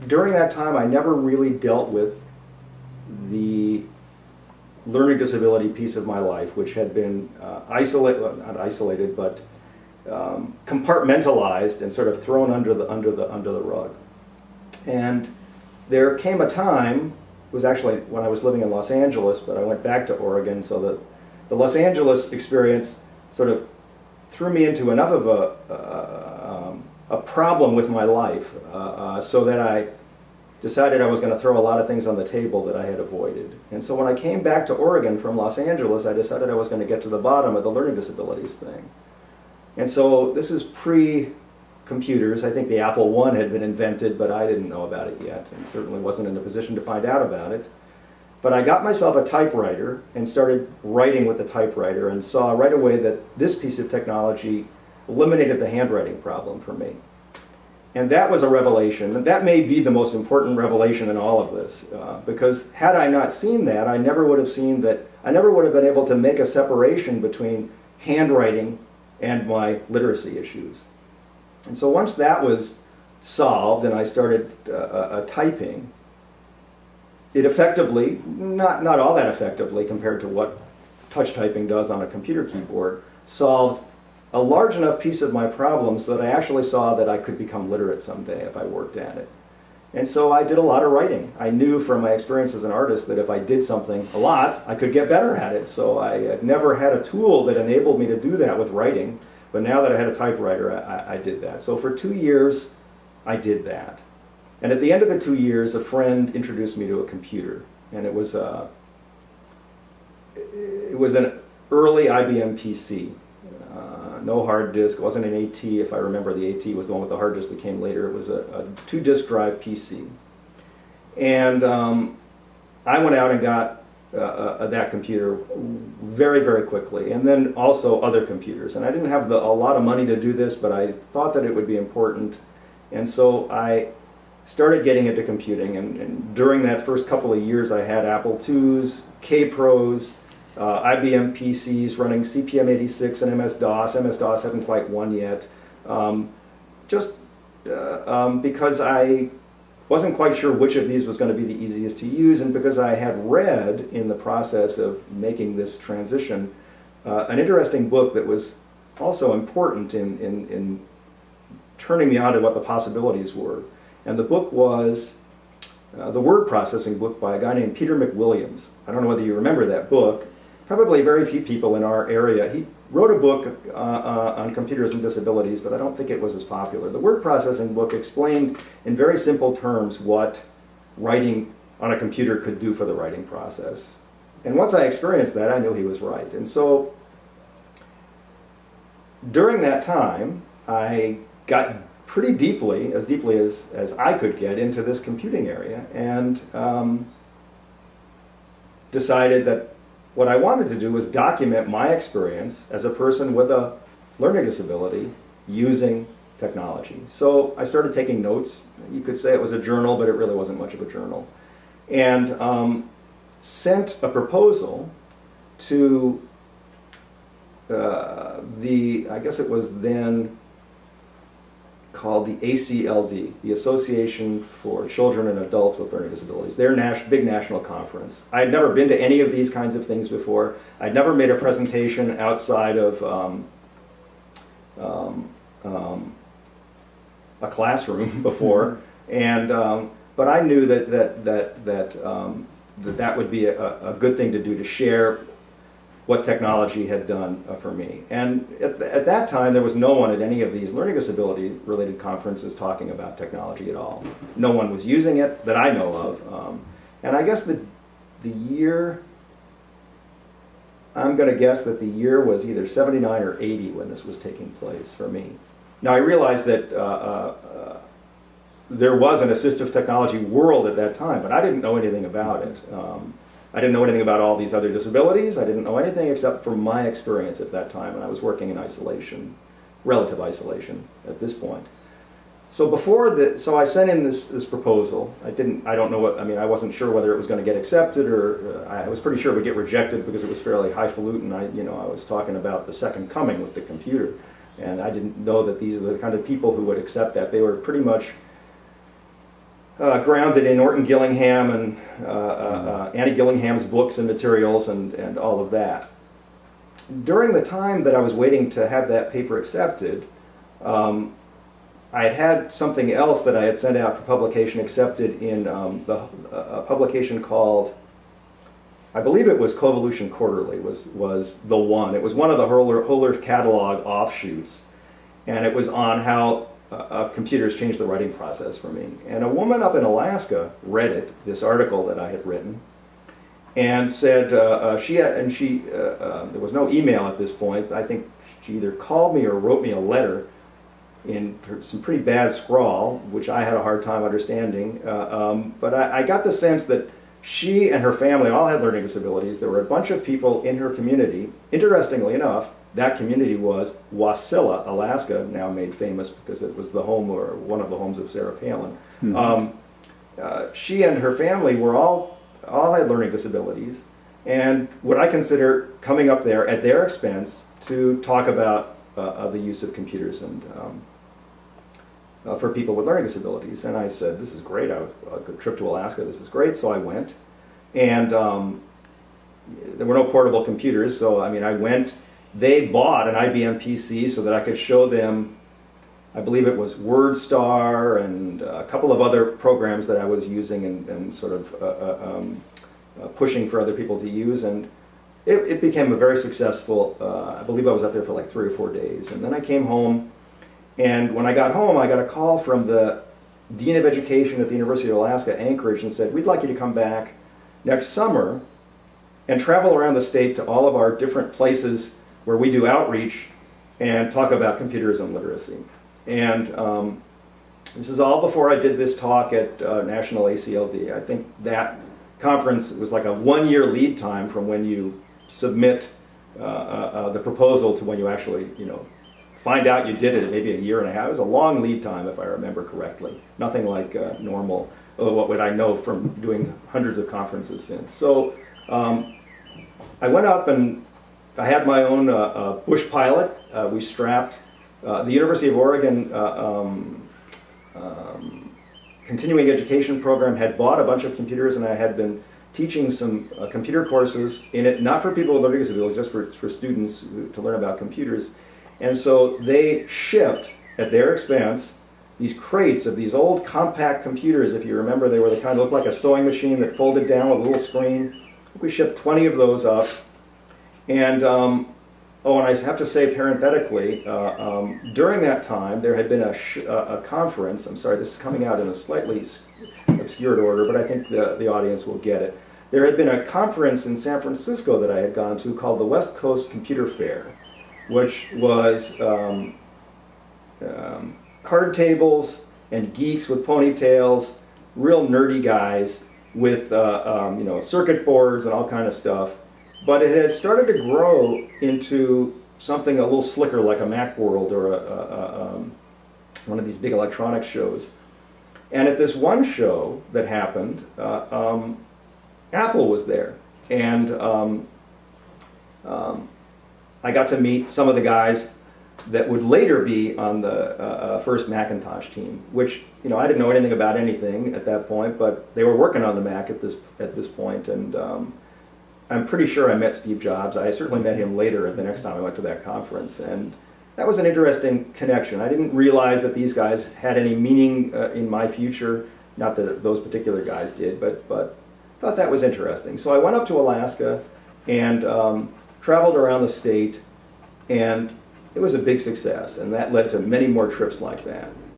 During that time, I never really dealt with the learning disability piece of my life, which had been not isolated, but compartmentalized and sort of thrown under the rug. And there came a time, it was actually when I was living in Los Angeles, but I went back to Oregon, so that the Los Angeles experience sort of threw me into enough of a problem with my life, so that I decided I was going to throw a lot of things on the table that I had avoided. And so when I came back to Oregon from Los Angeles, I decided I was going to get to the bottom of the learning disabilities thing. And so this is pre-computers. I think the Apple I had been invented, but I didn't know about it yet, and certainly wasn't in a position to find out about it. But I got myself a typewriter and started writing with the typewriter, and saw right away that this piece of technology eliminated the handwriting problem for me. And that was a revelation, and that may be the most important revelation in all of this, because had I not seen that, I never would have been able to make a separation between handwriting and my literacy issues. And so once that was solved and I started typing, it effectively, not all that effectively compared to what touch typing does on a computer keyboard, solved a large enough piece of my problems that I actually saw that I could become literate someday if I worked at it. And so I did a lot of writing. I knew from my experience as an artist that if I did something a lot, I could get better at it. So I had never had a tool that enabled me to do that with writing, but now that I had a typewriter, I did that. So for 2 years, I did that. And at the end of the 2 years, a friend introduced me to a computer, and it was an early IBM PC. No hard disk. It wasn't an AT, if I remember. The AT was the one with the hard disk that came later. It was a 2-disk drive PC. And I went out and got that computer very, very quickly, and then also other computers. And I didn't have a lot of money to do this, but I thought that it would be important. And so I started getting into computing, and during that first couple of years I had Apple IIs, K-Pros, IBM PCs running CPM86 and MS-DOS. MS-DOS hadn't quite won yet, because I wasn't quite sure which of these was going to be the easiest to use, and because I had read in the process of making this transition an interesting book that was also important in turning me on to what the possibilities were. And the book was the word processing book by a guy named Peter McWilliams. I don't know whether you remember that book. Probably very few people in our area. He wrote a book on computers and disabilities, but I don't think it was as popular. The word processing book explained in very simple terms what writing on a computer could do for the writing process. And once I experienced that, I knew he was right. And so during that time, I got pretty deeply as I could get into this computing area, and decided that what I wanted to do was document my experience as a person with a learning disability using technology. So I started taking notes. You could say it was a journal, but it really wasn't much of a journal. And sent a proposal to I guess it was then called the ACLD, the Association for Children and Adults with Learning Disabilities, their big national conference. I had never been to any of these kinds of things before. I'd never made a presentation outside of a classroom before, and but I knew that would be a good thing to do, to share what technology had done for me. And at that time, there was no one at any of these learning disability related conferences talking about technology at all. No one was using it that I know of. And I guess the year, I'm going to guess that the year was either 79 or 80 when this was taking place for me. Now I realized that there was an assistive technology world at that time, but I didn't know anything about it. I didn't know anything about all these other disabilities. I didn't know anything except for my experience at that time, and I was working in isolation, relative isolation at this point. So so I sent in this proposal. I don't know what, I wasn't sure whether it was going to get accepted, or I was pretty sure it would get rejected because it was fairly highfalutin. I was talking about the second coming with the computer, and I didn't know that these are the kind of people who would accept that. They were pretty much grounded in Orton Gillingham and Annie Gillingham's books and materials and all of that. During the time that I was waiting to have that paper accepted, I had had something else that I had sent out for publication accepted in a publication called, I believe it was Coevolution Quarterly was the one. It was one of the Hohler catalog offshoots, and it was on how computers changed the writing process for me. And a woman up in Alaska read it, this article that I had written, and said there was no email at this point. I think she either called me or wrote me a letter in some pretty bad scrawl, which I had a hard time understanding. But I got the sense that she and her family all had learning disabilities. There were a bunch of people in her community. Interestingly enough, that community was Wasilla, Alaska, now made famous because it was the home or one of the homes of Sarah Palin. Mm-hmm. She and her family were all had learning disabilities, and would I consider coming up there at their expense to talk about the use of computers and for people with learning disabilities. And I said, this is great, a trip to Alaska, this is great. So I went, and there were no portable computers, so I mean, I went. They bought an IBM PC so that I could show them, I believe it was WordStar and a couple of other programs that I was using and sort of pushing for other people to use. And it became a very successful, I believe I was up there for like 3 or 4 days. And then I came home, and when I got home, I got a call from the Dean of Education at the University of Alaska, Anchorage, and said, we'd like you to come back next summer and travel around the state to all of our different places where we do outreach and talk about computers and literacy. And this is all before I did this talk at National ACLD. I think that conference was like a 1-year lead time from when you submit the proposal to when you actually, find out you did it, maybe 1.5 years. It was a long lead time, if I remember correctly. Nothing like normal, what would I know from doing hundreds of conferences since. So I went up and I had my own Bush Pilot. We strapped the University of Oregon continuing education program had bought a bunch of computers, and I had been teaching some computer courses in it, not for people with learning disabilities, just for students to learn about computers. And so they shipped, at their expense, these crates of these old compact computers. If you remember, they were the kind that looked like a sewing machine that folded down with a little screen. We shipped 20 of those up. And, and I have to say parenthetically, during that time, there had been a conference. I'm sorry, this is coming out in a slightly obscured order, but I think the audience will get it. There had been a conference in San Francisco that I had gone to called the West Coast Computer Fair, which was card tables and geeks with ponytails, real nerdy guys with circuit boards and all kind of stuff. But it had started to grow into something a little slicker, like a Macworld or one of these big electronics shows. And at this one show that happened, Apple was there, and I got to meet some of the guys that would later be on the first Macintosh team, which I didn't know anything about anything at that point, but they were working on the Mac at this point, and I'm pretty sure I met Steve Jobs. I certainly met him later the next time I went to that conference, and that was an interesting connection. I didn't realize that these guys had any meaning in my future. Not that those particular guys did, but thought that was interesting. So I went up to Alaska and traveled around the state, and it was a big success, and that led to many more trips like that.